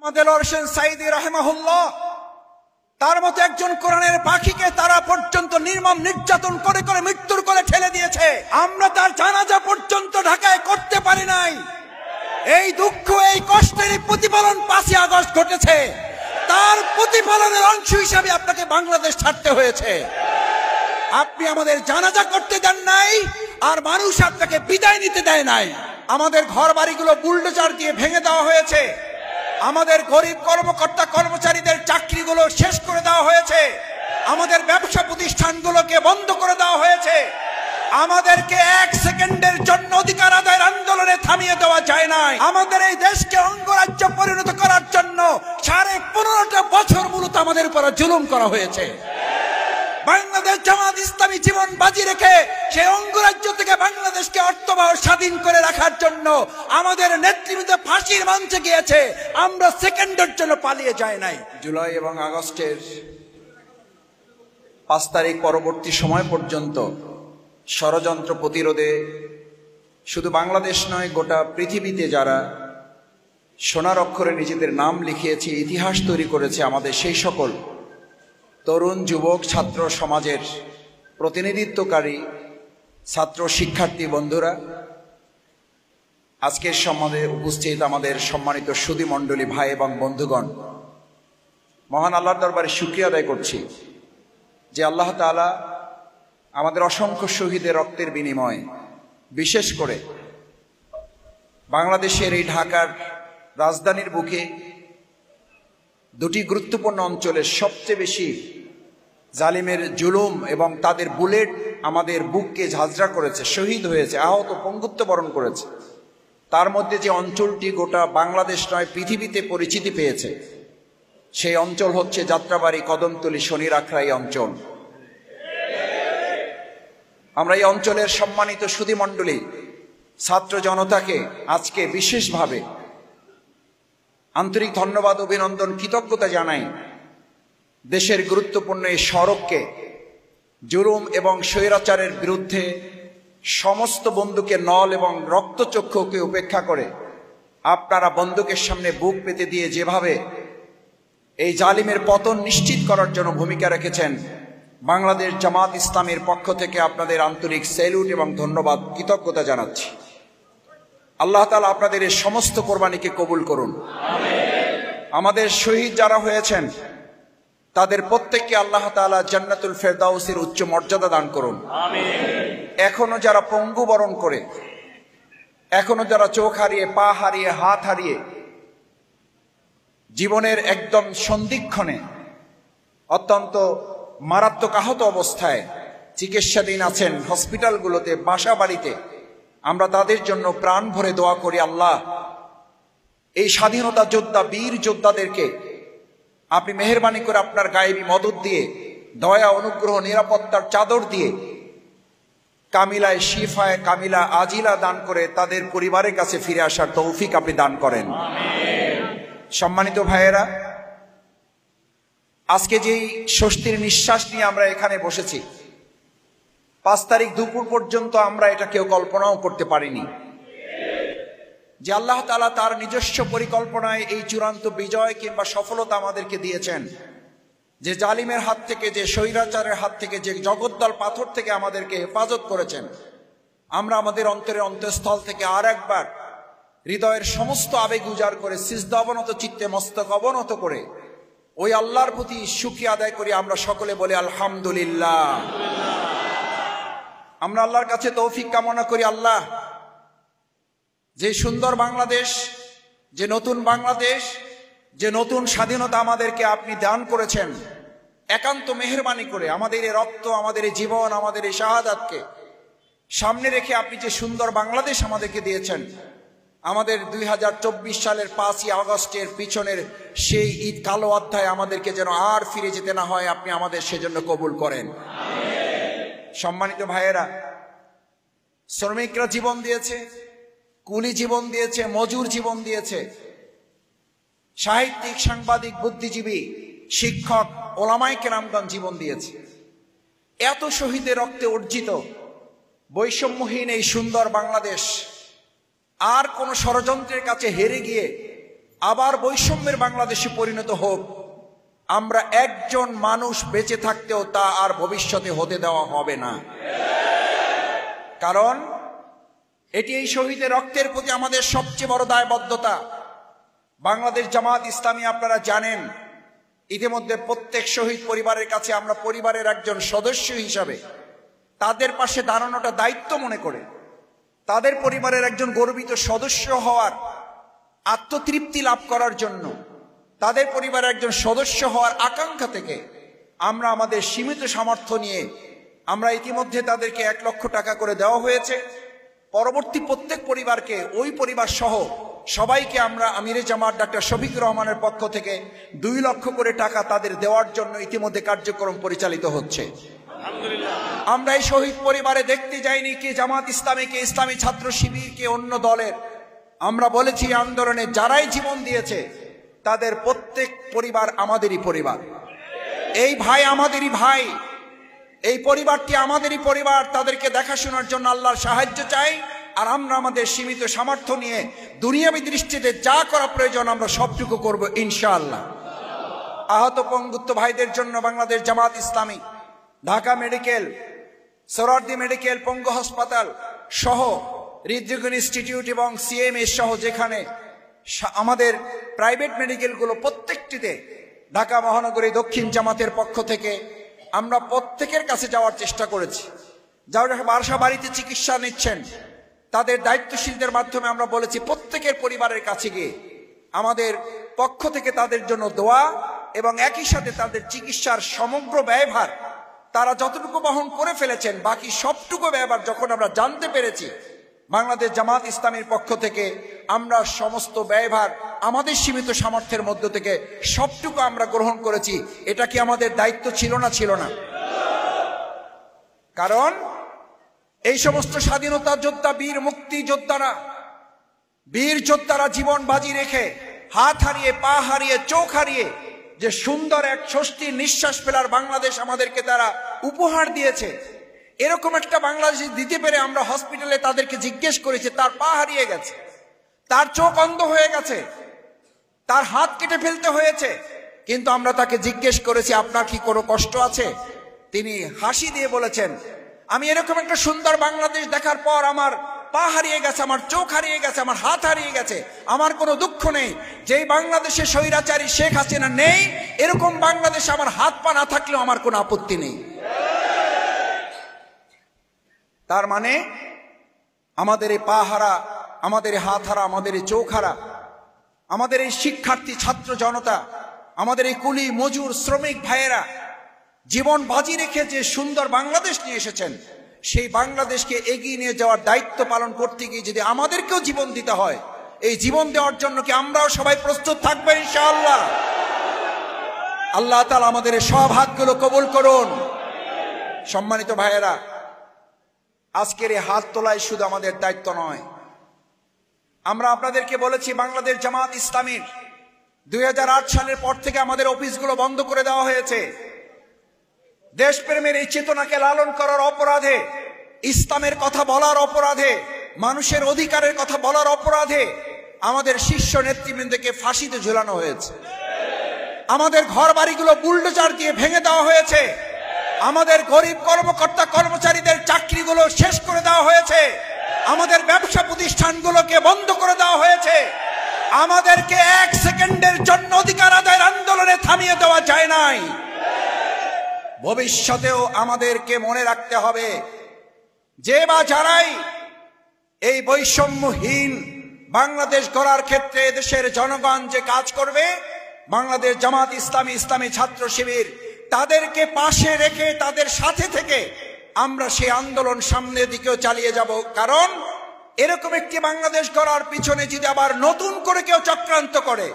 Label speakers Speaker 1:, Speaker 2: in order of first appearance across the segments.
Speaker 1: দেলোয়ার হোসেন সাঈদী রাহিমাহুল্লাহ তার মতো একজন কোরআনের পাখিকে তারা পর্যন্ত নির্মম নির্যাতন করে করে মৃত্যুর কোলে ঠেলে দিয়েছে। আমরা তার জানাজা পর্যন্ত ঢাকায় করতে পারি নাই। এই দুঃখ এই কষ্টের প্রতিফলন 5ই আগস্ট ঘটেছে। তার প্রতিফলনের অংশ হিসাবে আপনাকে বাংলাদেশ ছাড়তে হয়েছে। আপনি আমাদের জানাজা করতে দেন নাই, আর মানুষ আপনাকে বিদায় নিতে দেয় নাই। আমাদের ঘর বাড়িগুলো বুলডোজার দিয়ে ভেঙে দেওয়া হয়েছে। আমাদের গরিব কর্মকর্তা কর্মচারীদের চাকরিগুলো শেষ করে দেওয়া হয়েছে। আমাদের ব্যবসা প্রতিষ্ঠানগুলোকে বন্ধ করে দেওয়া হয়েছে। আমাদেরকে 1 সেকেন্ডের জন্য অধিকার আদায়ের আন্দোলনে থামিয়ে দেওয়া যায় নাই। আমাদের এই দেশকে অঙ্গরাজ্য পরিণত করার জন্য 15.5 বছর মূলত আমাদের উপর জুলুম করা হয়েছে। বাংলাদেশ জামাত ইসলামী জীবন বাজি রেখে সেই অঙ্গরাজ্য থেকে বাংলাদেশকে অর্থবহ স্বাধীন করে রাখার জন্য আমাদের নেতৃবৃন্দ ফাঁসির মঞ্চে গিয়েছে। আমরা সেকেন্ডের জন্য পালিয়ে যাই নাই। জুলাই এবং আগস্টের 5 তারিখ পরবর্তী সময় পর্যন্ত ষড়যন্ত্র প্রতিরোধে শুধু বাংলাদেশ নয়, গোটা পৃথিবীতে যারা সোনার অক্ষরে নিজেদের নাম লিখিয়েছে, ইতিহাস তৈরি করেছে, আমাদের সেই সকল তরুণ যুবক ছাত্র সমাজের প্রতিনিধিত্বকারী ছাত্র শিক্ষার্থী বন্ধুরা, আজকের সম্মানে উপস্থিত আমাদের সম্মানিত সুধী মণ্ডলী ভাই এবং বন্ধুগণ, মহান আল্লাহর দরবারে শুকরিয়া আদায় করছি যে আল্লাহ তাআলা আমাদের অসংখ্য শহীদের রক্তের বিনিময়ে বিশেষ করে বাংলাদেশের এই ঢাকার রাজধানীর বুকে 2টি গুরুত্বপূর্ণ অঞ্চলের সবচেয়ে বেশি জালিমের জুলুম এবং তাদের বুলেট আমাদের বুককে ঝাঁঝরা করেছে, শহীদ হয়েছে, আহত পঙ্গুত্ব বরণ করেছে। তার মধ্যে যে অঞ্চলটি গোটা বাংলাদেশ নয় পৃথিবীতে পরিচিতি পেয়েছে সেই অঞ্চল হচ্ছে যাত্রাবাড়ী, কদমতলী, শনির আখড়া এই অঞ্চল। আমরা এই অঞ্চলের সম্মানিত সুধী মণ্ডলী ছাত্র জনতাকে আজকে বিশেষভাবে আন্তরিক ধন্যবাদ, অভিনন্দন, কৃতজ্ঞতা জানাই। দেশের গুরুত্বপূর্ণ এই সড়ককে জুলুম এবং স্বৈরাচারের বিরুদ্ধে সমস্ত বন্দুকের নল এবং রক্তচক্ষুকে উপেক্ষা করে আপনারা বন্দুকের সামনে বুক পেতে দিয়ে যেভাবে এই জালিমের পতন নিশ্চিত করার জন্য ভূমিকা রেখেছেন, বাংলাদেশ জামাত ইসলামীর পক্ষ থেকে আপনাদের আন্তরিক স্যালুট এবং ধন্যবাদ, কৃতজ্ঞতা জানাচ্ছি। আল্লাহ তাআলা আপনাদের এই সমস্ত কোরবানিকে কবুল করুন। আমাদের শহীদ যারা হয়েছেন তাদের প্রত্যেককে আল্লাহ তাআলা জান্নাতুল ফেরদাউসের উচ্চ মর্যাদা দান করুন। এখনো যারা পঙ্গু বরণ করে, এখনো যারা চোখ হারিয়ে, পা হারিয়ে, হাত হারিয়ে জীবনের একদম সন্ধিক্ষণে অত্যন্ত মারাত্মক আহত অবস্থায় চিকিৎসাধীন আছেন হসপিটালগুলোতে, বাসা বাড়িতে, আমরা তাদের জন্য প্রাণ ভরে দোয়া করি। আল্লাহ, এই স্বাধীনতা যোদ্ধা বীর যোদ্ধাদেরকে আপনি মেহেরবানি করে আপনার গায়েবী মদদ দিয়ে, দয়া, অনুগ্রহ, নিরাপত্তার চাদর দিয়ে কামিলায় শিফায় কামিলা আজিলা দান করে তাদের পরিবারের কাছে ফিরে আসার তৌফিক আপনি দান করেন। সম্মানিত ভাইয়েরা, আজকে যেই স্বস্তির নিঃশ্বাস নিয়ে আমরা এখানে বসেছি, 5 তারিখ দুপুর পর্যন্ত আমরা এটা কেউ কল্পনাও করতে পারিনি যে আল্লাহ তাআলা তার নিজস্ব পরিকল্পনায় এই চূড়ান্ত বিজয় কিংবা সফলতা আমাদেরকে দিয়েছেন, যে জালিমের হাত থেকে, যে স্বৈরাচারের হাত থেকে, যে জগদ্দল পাথর থেকে আমাদেরকে হেফাজত করেছেন। আমরা আমাদের অন্তরের অন্তঃস্থল থেকে আর একবার হৃদয়ের সমস্ত আবেগ উজাড় করে সিজদা অবনত চিত্তে মস্তক অবনত করে ওই আল্লাহর প্রতি শুকরিয়া আদায় করি। আমরা সকলে বলি আলহামদুলিল্লাহ। আমরা আল্লাহর কাছে তৌফিক কামনা করি, আল্লাহ, যে সুন্দর বাংলাদেশ, যে নতুন বাংলাদেশ, যে নতুন স্বাধীনতা আমাদেরকে আপনি দান করেছেন, একান্ত মেহেরবানি করে আমাদের এই রক্ত, আমাদের এই জীবন, আমাদের এই শাহাদাতকে সামনে রেখে আপনি যে সুন্দর বাংলাদেশ আমাদেরকে দিয়েছেন, আমাদের 2024 সালের 5ই আগস্টের পিছনের সেই ঈদ কালো অধ্যায় আমাদেরকে যেন আর ফিরে যেতে না হয়, আপনি আমাদের সেজন্য কবুল করেন। সম্মানিত ভাইয়েরা, শ্রমিকরা জীবন দিয়েছে, কুলি জীবন দিয়েছে, মজুর জীবন দিয়েছে, সাহিত্যিক, সাংবাদিক, বুদ্ধিজীবী, শিক্ষক, ওলামায়ে কেরামগণ জীবন দিয়েছে। এত শহীদের রক্তে অর্জিত বৈষম্যহীন এই সুন্দর বাংলাদেশ আর কোন ষড়যন্ত্রের কাছে হেরে গিয়ে আবার বৈষম্যের বাংলাদেশে পরিণত হোক, আমরা একজন মানুষ বেঁচে থাকতেও তা আর ভবিষ্যতে হতে দেওয়া হবে না। কারণ এটি এই শহীদের রক্তের প্রতি আমাদের সবচেয়ে বড় দায়বদ্ধতা। বাংলাদেশ জামাত ইসলামী, আপনারা জানেন, ইতিমধ্যে প্রত্যেক শহীদ পরিবারের কাছে আমরা পরিবারের একজন সদস্য হিসাবে তাদের পাশে দাঁড়ানোটা দায়িত্ব মনে করে, তাদের পরিবারের একজন গর্বিত সদস্য হওয়ার আত্মতৃপ্তি লাভ করার জন্য, তাদের পরিবারের একজন সদস্য হওয়ার আকাঙ্ক্ষা থেকে আমরা আমাদের সীমিত সামর্থ্য নিয়ে আমরা ইতিমধ্যে তাদেরকে 1 লক্ষ টাকা করে দেওয়া হয়েছে। পরবর্তী প্রত্যেক পরিবারকে, ওই পরিবার সহ সবাইকে আমরা আমিরে জামাত ডাক্তার শফিকুর রহমানের পক্ষ থেকে 2 লক্ষ করে টাকা তাদের দেওয়ার জন্য ইতিমধ্যে কার্যক্রম পরিচালিত হচ্ছে। আমরা এই শহীদ পরিবারে দেখতে যাইনি কে জামাত ইসলামী, কে ইসলামী ছাত্র শিবির, কে অন্য দলের। আমরা বলেছি আন্দোলনে যারাই জীবন দিয়েছে তাদের প্রত্যেক পরিবার আমাদেরই পরিবার, এই ভাই আমাদেরই ভাই, এই পরিবারটি আমাদেরই পরিবার। তাদেরকে দেখাশোনার জন্য আল্লাহর সাহায্য চাই। আর আমরা আমাদের সীমিত সামর্থ্য নিয়ে দুনিয়াবী দৃষ্টিতে যা করা প্রয়োজন আমরা সবটুকু করব ইনশাআল্লাহ। আহত পঙ্গুত্ব ভাইদের জন্য বাংলাদেশ জামাত ইসলামী ঢাকা মেডিকেল, সোহরাওয়ার্দী মেডিকেল, পঙ্গু হাসপাতাল সহ হৃদরোগ ইনস্টিটিউট এবং সিএমএস সহ যেখানে আমাদের প্রাইভেট মেডিকেলগুলো প্রত্যেকটিতে ঢাকা মহানগরী দক্ষিণ জামাতের পক্ষ থেকে আমরা প্রত্যেকের কাছে যাওয়ার চেষ্টা করেছি। যারা বাসা বাড়িতে চিকিৎসা নিচ্ছেন তাদের দায়িত্বশীলদের মাধ্যমে আমরা বলেছি প্রত্যেকের পরিবারের কাছে গিয়ে আমাদের পক্ষ থেকে তাদের জন্য দোয়া এবং একই সাথে তাদের চিকিৎসার সমগ্র ব্যয়ভার তারা যতটুকু বহন করে ফেলেছেন, বাকি সবটুকু ব্যয়ভার যখন আমরা জানতে পেরেছি বাংলাদেশ জামাত ইসলামীর পক্ষ থেকে আমরা সমস্ত ব্যয়ভার আমাদের সীমিত সামর্থ্যের মধ্য থেকে সবটুকু আমরা গ্রহণ করেছি। এটা কি আমাদের দায়িত্ব ছিল না? ছিল না? কারণ এই সমস্ত স্বাধীনতা যোদ্ধা, বীর মুক্তি যোদ্ধারা, বীর যোদ্ধারা জীবন বাজি রেখে হাত হারিয়ে, পা হারিয়ে, চোখ হারিয়ে যে সুন্দর এক স্বস্তির নিঃশ্বাস ফেলার বাংলাদেশ আমাদেরকে তারা উপহার দিয়েছে, এরকম একটা বাংলাদেশ দিতে পেরে আমরা হসপিটালে তাদেরকে জিজ্ঞেস করেছি, তার পা হারিয়ে গেছে, তার চোখ অন্ধ হয়ে গেছে, তার হাত কেটে ফেলতে হয়েছে, কিন্তু আমরা তাকে জিজ্ঞেস করেছি আপনার কি কোনো কষ্ট আছে? তিনি হাসি দিয়ে বলেছেন আমি এরকম একটা সুন্দর বাংলাদেশ দেখার পর আমার পা হারিয়ে গেছে, আমার চোখ হারিয়ে গেছে, আমার হাত হারিয়ে গেছে, আমার কোনো দুঃখ নেই। যেই বাংলাদেশে স্বৈরাচারী শেখ হাসিনা নেই, এরকম বাংলাদেশে আমার হাত পা না থাকলেও আমার কোনো আপত্তি নেই। তার মানে আমাদের এই পা হারা, আমাদের এই হাত হারা, আমাদের এই চোখ হারা, আমাদের এই শিক্ষার্থী ছাত্র জনতা, আমাদের এই কুলি মজুর শ্রমিক ভাইয়েরা জীবন বাজি রেখে যে সুন্দর বাংলাদেশ নিয়ে এসেছেন, সেই বাংলাদেশকে এগিয়ে নিয়ে যাওয়ার দায়িত্ব পালন করতে গিয়ে যদি আমাদেরকেও জীবন দিতে হয়, এই জীবন দেওয়ার জন্য কি আমরাও সবাই প্রস্তুত থাকবো ইনশাআল্লাহ? আল্লাহ তাআলা আমাদের সব হাতগুলো কবুল করুন। সম্মানিত ভাইয়েরা, আজকের এই হাত তোলাই শুধু আমাদের দায়িত্ব নয়। আমরা আপনাদেরকে বলেছি বাংলাদেশ জামাত ইসলামীর 2008 সালের পর থেকে আমাদের অফিসগুলো বন্ধ করে দেওয়া হয়েছে। দেশপ্রেমের এই চেতনাকে লালন করার অপরাধে, ইসলামের কথা বলার অপরাধে, মানুষের অধিকারের কথা বলার অপরাধে আমাদের শীর্ষ নেতৃবৃন্দকে ফাঁসিতে ঝুলানো হয়েছে। আমাদের ঘর বাড়িগুলো বুলডোজার দিয়ে ভেঙে দেওয়া হয়েছে। আমাদের গরিব কর্মকর্তা কর্মচারীদের চাকরিগুলো শেষ করে দেওয়া হয়েছে। আমাদের ব্যবসা প্রতিষ্ঠানগুলোকে বন্ধ করে দেওয়া হয়েছে। আমাদেরকে 1 সেকেন্ডের জন্য অধিকার আদায়ের আন্দোলনে থামিয়ে দেওয়া যায় নাই। ভবিষ্যতেও আমাদেরকে মনে রাখতে হবে যে বা যারাই এই বৈষম্যহীন বাংলাদেশ গড়ার ক্ষেত্রে দেশের জনগণ যে কাজ করবে, বাংলাদেশ জামাত ইসলামী, ইসলামী ছাত্র শিবির তাদেরকে পাশে রেখে তাদের সাথে থেকে আমরা সেই আন্দোলন সামনের দিকেও চালিয়ে যাব। কারণ এরকম একটি বাংলাদেশ গড়ার পিছনে যদি আবার নতুন করে কেউ চক্রান্ত করে,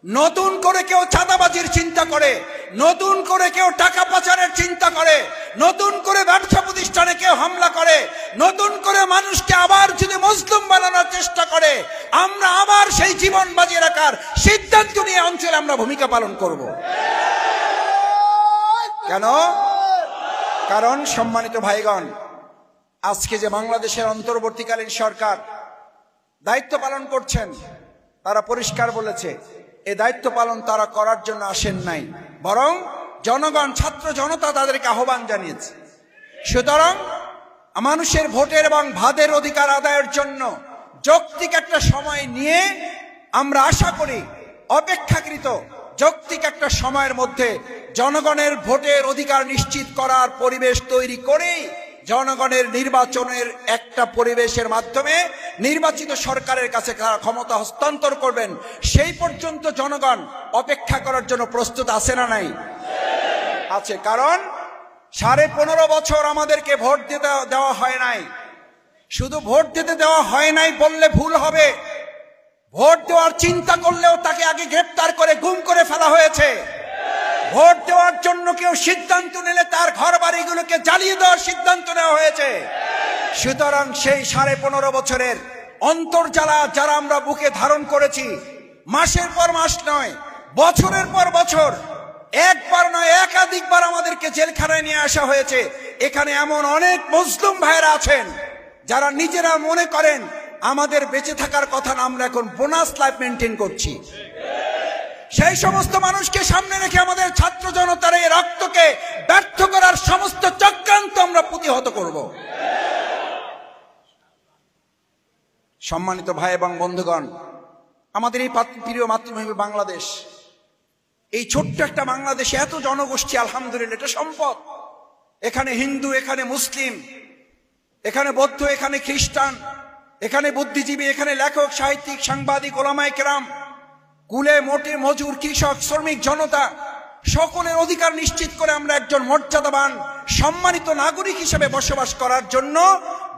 Speaker 1: নতুন করে কেউ চাঁদাবাজির চিন্তা করে, নতুন করে কেউ টাকা পাচারের চিন্তা করে, নতুন করে ব্যবসা প্রতিষ্ঠানে কেউ হামলা করে, নতুন করে মানুষকে আবার যদি মজলুম বানানোর চেষ্টা করে, আমরা আবার সেই জীবন বাজি রাখার সিদ্ধান্ত নিয়ে অঞ্চলে আমরা ভূমিকা পালন করব। কেন? কারণ সম্মানিত ভাইগণ, আজকে যে বাংলাদেশের অন্তর্বর্তীকালীন সরকার দায়িত্ব পালন করছেন, তারা পরিষ্কার বলেছে এ দায়িত্ব পালন তারা করার জন্য আসেন নাই, বরং জনগণ, ছাত্র জনতা তাদেরকে আহ্বান জানিয়েছে। সুতরাং মানুষের ভোটের এবং ভাতের অধিকার আদায়ের জন্য যৌক্তিক একটা সময় নিয়ে আমরা আশা করি অপেক্ষাকৃত যৌক্তিক একটা সময়ের মধ্যে জনগণের ভোটের অধিকার নিশ্চিত করার পরিবেশ তৈরি করেই জনগণের নির্বাচনের একটা পরিবেশের মাধ্যমে নির্বাচিত সরকারের কাছে ক্ষমতা হস্তান্তর করবেন। সেই পর্যন্ত জনগণ অপেক্ষা করার জন্য প্রস্তুত আছে না নাই? আছে। কারণ 15.5 বছর আমাদেরকে ভোট দিতে দেওয়া হয় নাই। শুধু ভোট দিতে দেওয়া হয় নাই বললে ভুল হবে। ভোট দেওয়ার চিন্তা করলেও তাকে আগে গ্রেফতার করে গুম করে ফেলা হয়েছে। ভোট দেওয়ার জন্য কেউ সিদ্ধান্ত নিলে তার ঘর বাড়িগুলোকে জ্বালিয়ে দেওয়ার সিদ্ধান্ত নেওয়া হয়েছে। সুতরাং সেই 15.5 বছরের অন্তর্জ্বালা যারা আমরা বুকে ধারণ করেছি, মাসের পর মাস নয়, বছরের পর বছর, একবার নয় একাধিকবার আমাদেরকে জেলখানায় নিয়ে আসা হয়েছে। এখানে এমন অনেক মুসলিম ভাইরা আছেন যারা নিজেরা মনে করেন আমাদের বেঁচে থাকার কথা না, আমরা এখন বোনাস লাইফ মেনটেন করছি। সেই সমস্ত মানুষকে সামনে রেখে আমাদের ছাত্র জনতার এই রক্তকে ব্যর্থ করার সমস্ত চক্রান্ত আমরা প্রতিহত করব। সম্মানিত ভাই এবং বন্ধুগণ, আমাদের এই প্রিয় মাতৃভূমি বাংলাদেশ, এই ছোট্ট একটা বাংলাদেশে এত জনগোষ্ঠী, আলহামদুলিল্লাহ এটা সম্পদ। এখানে হিন্দু, এখানে মুসলিম, এখানে বৌদ্ধ, এখানে খ্রিস্টান, এখানে বুদ্ধিজীবী, এখানে লেখক, সাহিত্যিক, সাংবাদিক, ওলামায়ে কেরাম, কুলে মোটে মজুর, কৃষক, শ্রমিক জনতা, সকলের অধিকার নিশ্চিত করে আমরা একজন মর্যাদাবান সম্মানিত নাগরিক হিসেবে বসবাস করার জন্য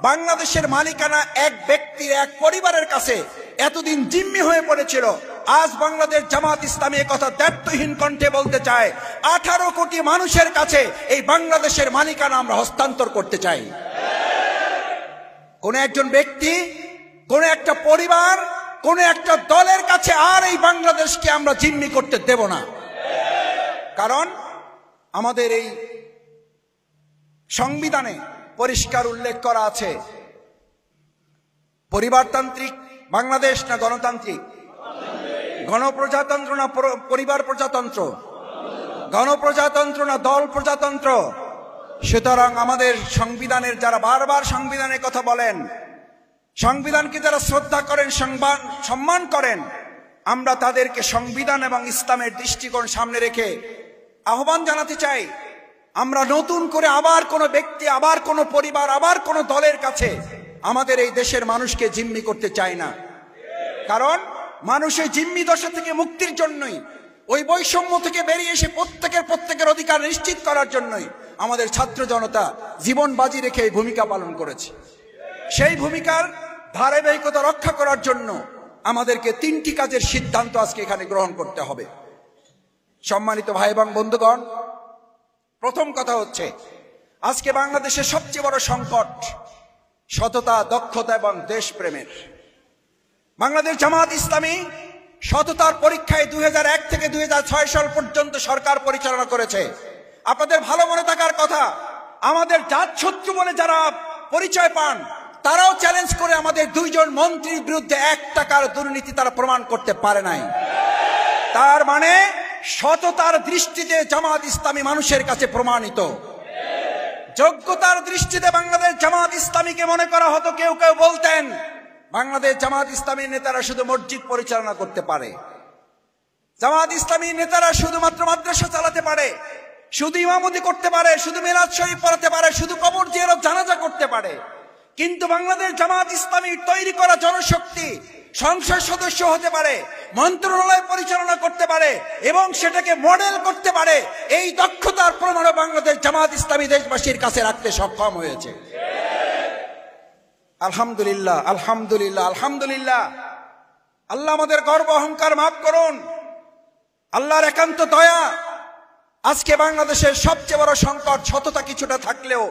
Speaker 1: বাংলাদেশের মালিকানা এক ব্যক্তির, এক পরিবারের কাছে এতদিন জিম্মি হয়ে পড়েছিল। আজ বাংলাদেশ জামাত ইসলামী কথা দায়িত্বহীন কণ্ঠে বলতে চায়, 18 কোটি মানুষের কাছে এই বাংলাদেশের মালিকানা আমরা হস্তান্তর করতে চাই। কোন একজন ব্যক্তি, কোন একটা পরিবার, কোন একটা দলের কাছে আর এই বাংলাদেশকে আমরা জিম্মি করতে দেব না। কারণ আমাদের এই সংবিধানে পরিষ্কার উল্লেখ করা আছে, পরিবারতান্ত্রিক বাংলাদেশ না গণতান্ত্রিক, গণপ্রজাতন্ত্র না পরিবার প্রজাতন্ত্র, গণপ্রজাতন্ত্র না দল প্রজাতন্ত্র। সুতরাং আমাদের সংবিধানের যারা বারবার সংবিধানের কথা বলেন, সংবিধানকে যারা শ্রদ্ধা করেন, সম্মান করেন, আমরা তাদেরকে সংবিধান এবং ইসলামের দৃষ্টিকোণ সামনে রেখে আহ্বান জানাতে চাই, আমরা নতুন করে আবার কোনো ব্যক্তি, আবার কোনো পরিবার, আবার কোনো দলের কাছে আমাদের এই দেশের মানুষকে জিম্মি করতে চাই না। কারণ মানুষের জিম্মি দশা থেকে মুক্তির জন্যই, ওই বৈষম্য থেকে বেরিয়ে এসে প্রত্যেকের অধিকার নিশ্চিত করার জন্যই আমাদের ছাত্র জনতা জীবন বাজি রেখে এই ভূমিকা পালন করেছে। সেই ভূমিকার ধারাবাহিকতা রক্ষা করার জন্য আমাদেরকে 3টি কাজের সিদ্ধান্ত আজকে এখানে গ্রহণ করতে হবে। সম্মানিত ভাই এবং বন্ধুগণ, প্রথম কথা হচ্ছে, আজকে বাংলাদেশের সবচেয়ে বড় সংকট সততা, দক্ষতা এবং দেশপ্রেমের। বাংলাদেশ জামাত ইসলামী সততার পরীক্ষায় 2001 থেকে 2006 সাল পর্যন্ত সরকার পরিচালনা করেছে। আপনাদের ভালো মনে থাকার কথা, আমাদের জাত শত্রু বলে যারা পরিচয় পান, তারাও চ্যালেঞ্জ করে আমাদের 2 জন মন্ত্রীর বিরুদ্ধে 1 টাকার দুর্নীতি তারা প্রমাণ করতে পারে নাই। তার মানে সততার দৃষ্টিতে জামাত ইসলামী মানুষের কাছে প্রমাণিত। যোগ্যতার দৃষ্টিতে বাংলাদেশ জামাত ইসলামীকে মনে করা হতো, কেউ কেউ বলতেন বাংলাদেশ জামাত ইসলামীর নেতারা শুধু মসজিদ পরিচালনা করতে পারে, জামাত ইসলামীর নেতারা শুধুমাত্র মাদ্রাসা চালাতে পারে, শুধু ইমামতি করতে পারে, শুধু মিলাদ শরীফ পড়াতে পারে, শুধু কবর জিয়ারত জানাজা করতে পারে। কিন্তু বাংলাদেশ জামাত ইসলামীর তৈরি করা জনশক্তি সংসদ সদস্য হতে পারে, মন্ত্রণালয় পরিচালনা করতে পারে এবং সেটাকে মডেল করতে পারে। এই দক্ষতার প্রমাণ বাংলাদেশ জামাত ইসলামী দেশবাসীর কাছে রাখতে সক্ষম হয়েছে। আলহামদুলিল্লাহ, আলহামদুলিল্লাহ, আলহামদুলিল্লাহ। আল্লাহ আমাদের গর্ব অহংকার মাফ করুন। আল্লাহর একান্ত দয়া। আজকে বাংলাদেশের সবচেয়ে বড় সংকট সততা কিছুটা থাকলেও,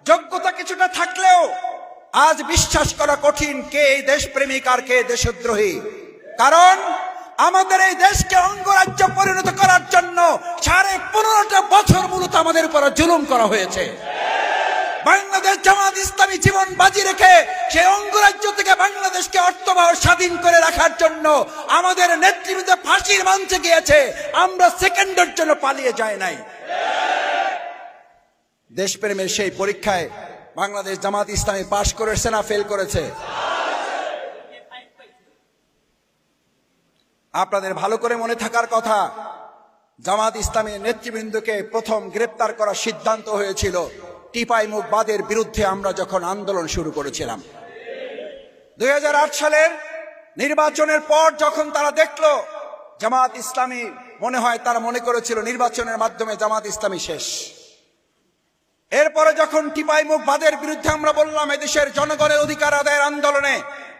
Speaker 1: যোগ্যতা কিছুটা থাকলেও আজ বিশ্বাস করা কঠিন কে এই দেশপ্রেমিক আর কে দেশদ্রোহী। কারণ আমাদের এই দেশকে অঙ্গরাজ্য পরিণত করার জন্য 15.5 বছর মূলত আমাদের উপর জুলুম করা হয়েছে। বাংলাদেশ জামাত ইসলামী জীবন বাজি রেখে সেই অঙ্গরাজ্য থেকে বাংলাদেশকে অর্থবহ স্বাধীন করে রাখার জন্য আমাদের নেতৃবৃন্দ ফাঁসির মঞ্চে গিয়েছে। আমরা সেকেন্ডের জন্য পালিয়ে যায় নাই। দেশপ্রেমের সেই পরীক্ষায় বাংলাদেশ জামাত ইসলামী পাশ করেছে না ফেল করেছে? আপনাদের ভালো করে মনে থাকার কথা, জামাত ইসলামের নেতৃবৃন্দকে প্রথম গ্রেপ্তার করার সিদ্ধান্ত হয়েছিল টিপাই মুখ বাদের বিরুদ্ধে আমরা যখন আন্দোলন শুরু করেছিলাম। 2008 সালের নির্বাচনের পর যখন তারা দেখলো জামাত ইসলামী, মনে হয় তারা মনে করেছিল নির্বাচনের মাধ্যমে জামাত ইসলামী শেষ। এরপরে যখন টিপাই মুখ বাদের বিরুদ্ধে আমরা বললাম এদেশের জনগণের অধিকার আদায়ের আন্দোলনে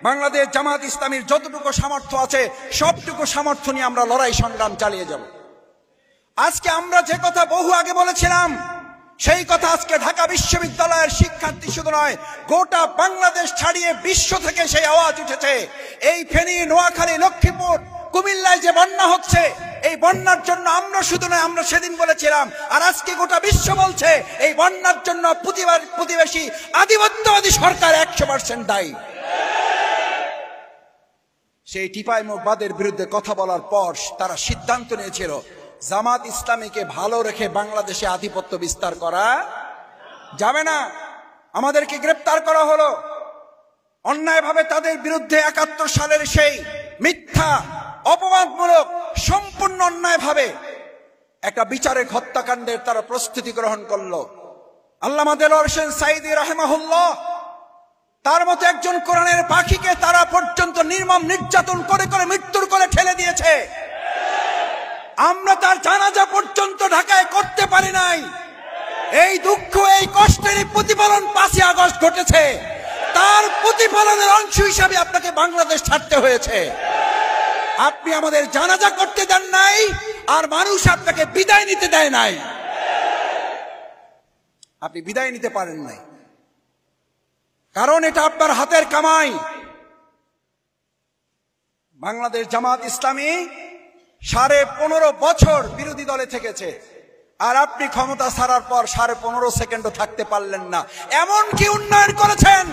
Speaker 1: বাংলাদেশ জামাত ইসলামীর যতটুকু সামর্থ্য আছে সবটুকু সামর্থ্য নিয়ে আমরা লড়াই সংগ্রাম চালিয়ে যাব। আজকে আমরা যে কথা বহু আগে বলেছিলাম সেই কথা আজকে ঢাকা বিশ্ববিদ্যালয়ের শিক্ষার্থী শুধু নয়, গোটা বাংলাদেশ ছাড়িয়ে বিশ্ব থেকে সেই আওয়াজ উঠেছে। এই ফেনী, নোয়াখালী, লক্ষ্মীপুর, কুমিল্লায় যে বন্যা হচ্ছে, এই বন্যার জন্য আমরা শুধু নয়, আমরা সেদিন বলেছিলাম আর আজকে গোটা বিশ্ব বলছে এই বন্যার জন্য প্রতিবেশী আধিপত্যবাদী সরকার 100% দায়ী। সেই টিপাই মুখ বাদের বিরুদ্ধে কথা বলার পর তারা সিদ্ধান্ত নিয়েছিল জামাত ইসলামীকে ভালো রেখে বাংলাদেশে আধিপত্য বিস্তার করা যাবে না। আমাদেরকে গ্রেপ্তার করা হলো অন্যায়ভাবে। তাদের বিরুদ্ধে 71 সালের সেই মিথ্যা অপবাদমূলক সম্পূর্ণ অন্যায়ভাবে একটা বিচারিক হত্যাকাণ্ডের তারা প্রস্তুতি গ্রহণ করলো। আল্লামা দেলোয়ার হোসেন সাঈদী রাহিমাহুল্লাহ, তার মতো একজন কোরআনের পাখিকে তারা পর্যন্ত নির্মম নির্যাতন করে করে মৃত্যুর কোলে ঠেলে দিয়েছে। আমরা তার জানাজা পর্যন্ত ঢাকায় করতে পারি নাই। এই দুঃখ, এই কষ্টের প্রতিফলন 5ই আগস্ট ঘটেছে। তার প্রতিফলনের অংশ হিসাবে আপনাকে বাংলাদেশ ছাড়তে হয়েছে। আপনি আমাদের জানাজা করতে দেন নাই, আর মানুষ আপনাকে বিদায় নিতে দেয় নাই। আপনি বিদায় নিতে পারেন নাই, কারণ এটা আপনার হাতের কামাই। বাংলাদেশ জামাত ইসলামী 15.5 বছর বিরোধী দলে থেকেছে, আর আপনি ক্ষমতা ছাড়ার পর 15.5 সেকেন্ডও থাকতে পারলেন না। এমন কি উন্নয়ন করেছেন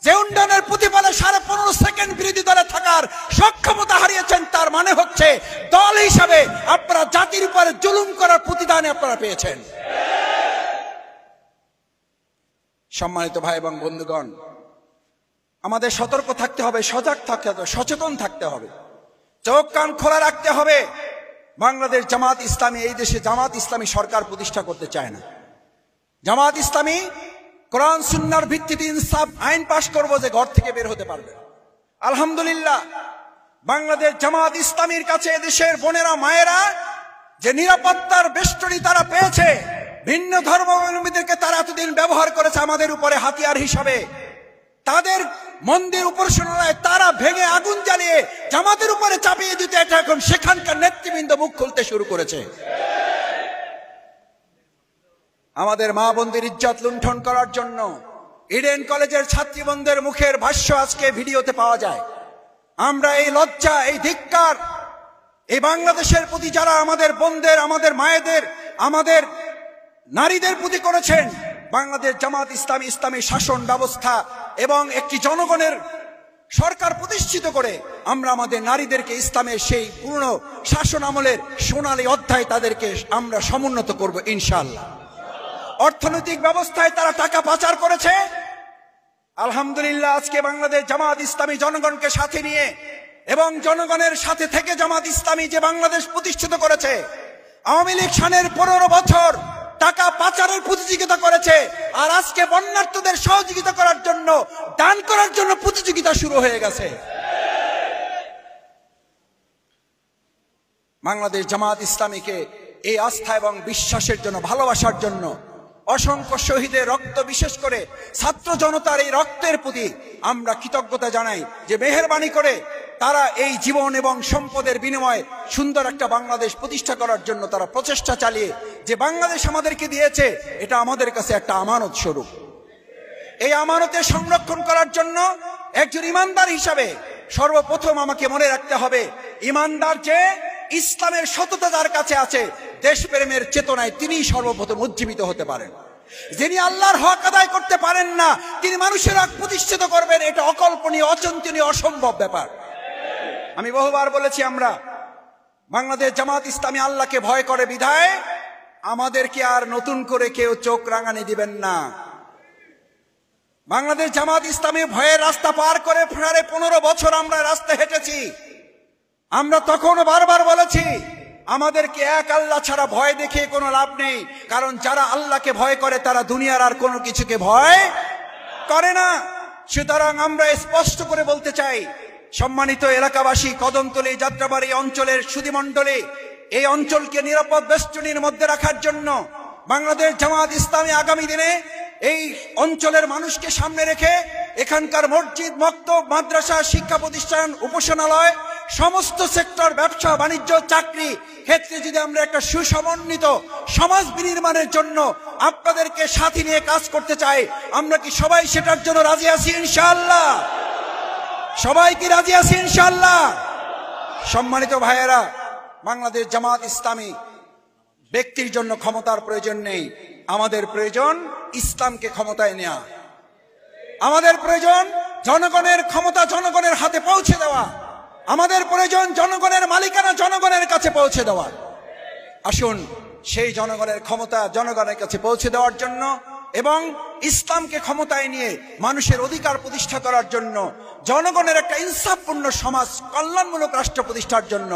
Speaker 1: যে উন্নয়নের প্রতিফলে 15.5 সেকেন্ড বিরোধী দলে থাকার সক্ষমতা হারিয়েছেন? তার মানে হচ্ছে দল হিসাবে আপনারা জাতির উপরে জুলুম করার প্রতিদান আপনারা পেয়েছেন। সম্মানিত ভাই এবং বন্ধুগণ, আমাদের সতর্ক থাকতে হবে, সজাগ থাকতে হবে, সচেতন থাকতে হবে, চোখ কান খোলা রাখতে হবে। বাংলাদেশ জামাত ইসলামী, এই দেশে জামাত ইসলামী সরকার প্রতিষ্ঠা করতে চায় না। জামাত ইসলামী কোরআন সুন্নাহর ভিত্তিতে ইনসাফ আইন পাশ করবো যে ঘর থেকে বের হতে পারবে। আলহামদুলিল্লাহ, বাংলাদেশ জামাত ইসলামীর কাছে এদেশের বোনেরা, মায়েরা যে নিরাপত্তার বেষ্টনী তারা পেয়েছে, ভিন্ন ধর্মাবলম্বীদেরকে তারা এতদিন ব্যবহার করেছে আমাদের উপরে হাতিয়ার হিসাবে, তাদের মন্দির উপাসনালয় তারা ভেঙে আগুন জ্বালিয়ে জামাতের উপরে চাপিয়ে দিতে এটা এখন সেখানকার নেতৃবৃন্দ মুখ খুলতে শুরু করেছে। আমাদের মা বোনদের ইজ্জত লুণ্ঠন করার জন্য ইডেন কলেজের ছাত্রীবন্ধের মুখের ভাষ্য আজকে ভিডিওতে পাওয়া যায়। আমরা এই লজ্জা, এই ধিক্কার এই বাংলাদেশের প্রতি যারা আমাদের বোনদের, আমাদের মায়েদের, আমাদের নারীদের প্রতি করেছেন, বাংলাদেশ জামাত ইসলামী ইসলামী শাসন ব্যবস্থা এবং একটি জনগণের সরকার প্রতিষ্ঠিত করে আমরা আমাদের নারীদেরকে ইসলামের সেই পুরনো শাসন আমলের সোনালী অধ্যায় তাদেরকে আমরা সমুন্নত করব ইনশাআল্লাহ। অর্থনৈতিক ব্যবস্থায় তারা টাকা পাচার করেছে। আলহামদুলিল্লাহ, আজকে বাংলাদেশ জামাত ইসলামী জনগণকে সাথে নিয়ে এবং জনগণের সাথে থেকে জামাত ইসলামী যে বাংলাদেশ প্রতিষ্ঠিত করেছে। আওয়ামী লীগ শাসনের 15 বছর টাকা পাচারের প্রতিযোগিতা করেছে, আর আজকে বন্যার্থদের সহযোগিতা করার জন্য, দান করার জন্য প্রতিযোগিতা শুরু হয়ে গেছে। বাংলাদেশ জামাত ইসলামীকে এই আস্থা এবং বিশ্বাসের জন্য, ভালোবাসার জন্য অসংখ্য শহীদের রক্ত, বিশেষ করে ছাত্র জনতার এই রক্তের প্রতি আমরা কৃতজ্ঞতা জানাই যে মেহেরবানি করে তারা এই জীবন এবং সম্পদের বিনিময়ে সুন্দর একটা বাংলাদেশ প্রতিষ্ঠা করার জন্য তারা প্রচেষ্টা চালিয়ে যে বাংলাদেশ আমাদেরকে দিয়েছে, এটা আমাদের কাছে একটা আমানত স্বরূপ। এই আমানতে সংরক্ষণ করার জন্য একজন ইমানদার হিসাবে সর্বপ্রথম আমাকে মনে রাখতে হবে, ইমানদার যে ইসলামের সততা যার কাছে আছে, দেশপ্রেমের চেতনায় তিনিই সর্বপ্রথম উজ্জীবিত হতে পারেন। যিনি আল্লাহর হক আদায় করতে পারেন না তিনি মানুষের হক প্রতিষ্ঠিত করবেন, এটা অকল্পনীয়, অচিন্তনীয়, অসম্ভব ব্যাপার। আমি বহুবার বলেছি, আমরা বাংলাদেশ জামাত ইসলামী আল্লাহকে ভয় করে বিধায় আমাদেরকে আর নতুন করে কেউ চোখ রাঙানি দিবেন না। বাংলাদেশ জামাত ইসলামী ভয়ের রাস্তা পার করে 15 বছর আমরা রাস্তা হেঁটেছি। আমরা তখনও বারবার বলেছি আমাদেরকে এক আল্লাহ ছাড়া ভয় দেখিয়ে কোনো লাভ নেই, কারণ যারা আল্লাহকে ভয় করে তারা দুনিয়ার আর কোনো কিছুকে ভয় করে না। সুতরাং আমরা স্পষ্ট করে বলতে চাই, সম্মানিত এলাকাবাসী, কদমতলী, যাত্রাবাড়ি অঞ্চলের সুধীমণ্ডলী, এই অঞ্চলকে নিরাপদ বেষ্টনীর মধ্যে রাখার জন্য বাংলাদেশ জামাত ইসলামী আগামী দিনে এই অঞ্চলের মানুষকে সামনে রেখে এখানকার মসজিদ, মক্তব, মাদ্রাসা, শিক্ষা প্রতিষ্ঠান, উপাসনালয়, সমস্ত সেক্টর, ব্যবসা বাণিজ্য, চাকরি ক্ষেত্রে যদি আমরা একটা সুসমন্বিত সমাজ বিনির্মাণের জন্য আপনাদেরকে সাথে নিয়ে কাজ করতে চাই, আমরা কি সবাই সেটার জন্য রাজি আছি ইনশাআল্লাহ? সবাই কি রাজি আছি ইনশাআল্লাহ? সম্মানিত ভাইয়েরা, বাংলাদেশ জামাত ইসলামী ব্যক্তির জন্য ক্ষমতার প্রয়োজন নেই, আমাদের প্রয়োজন ইসলামকে ক্ষমতায় নেওয়া। আমাদের প্রয়োজন জনগণের ক্ষমতা জনগণের হাতে পৌঁছে দেওয়া। আমাদের প্রয়োজন জনগণের মালিকানা জনগণের কাছে পৌঁছে দেওয়া। আসুন সেই জনগণের ক্ষমতা জনগণের কাছে পৌঁছে দেওয়ার জন্য এবং ইসলামকে ক্ষমতায় নিয়ে মানুষের অধিকার প্রতিষ্ঠা করার জন্য, জনগণের একটা ইনসাফপূর্ণ সমাজ, কল্যাণমূলক রাষ্ট্র প্রতিষ্ঠার জন্য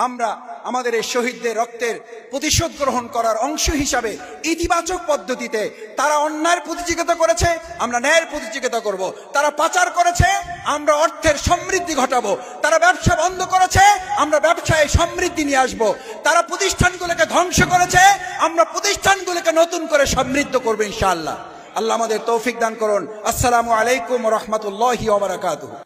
Speaker 1: আমরা আমাদের এই শহীদদের রক্তের প্রতিশোধ গ্রহণ করার অংশ হিসাবে ইতিবাচক পদ্ধতিতে, তারা অন্যায়ের প্রতিযোগিতা করেছে, আমরা ন্যায়ের প্রতিযোগিতা করব। তারা পাচার করেছে, আমরা অর্থের সমৃদ্ধি ঘটাবো। তারা ব্যবসা বন্ধ করেছে, আমরা ব্যবসায় সমৃদ্ধি নিয়ে আসবো। তারা প্রতিষ্ঠানগুলোকে ধ্বংস করেছে, আমরা প্রতিষ্ঠানগুলোকে নতুন করে সমৃদ্ধ করবো ইনশাআল্লাহ। আল্লাহ আমাদের তৌফিক দান করুন। আসসালামু আলাইকুম ওয়া রাহমাতুল্লাহি ওয়া বারাকাতুহু।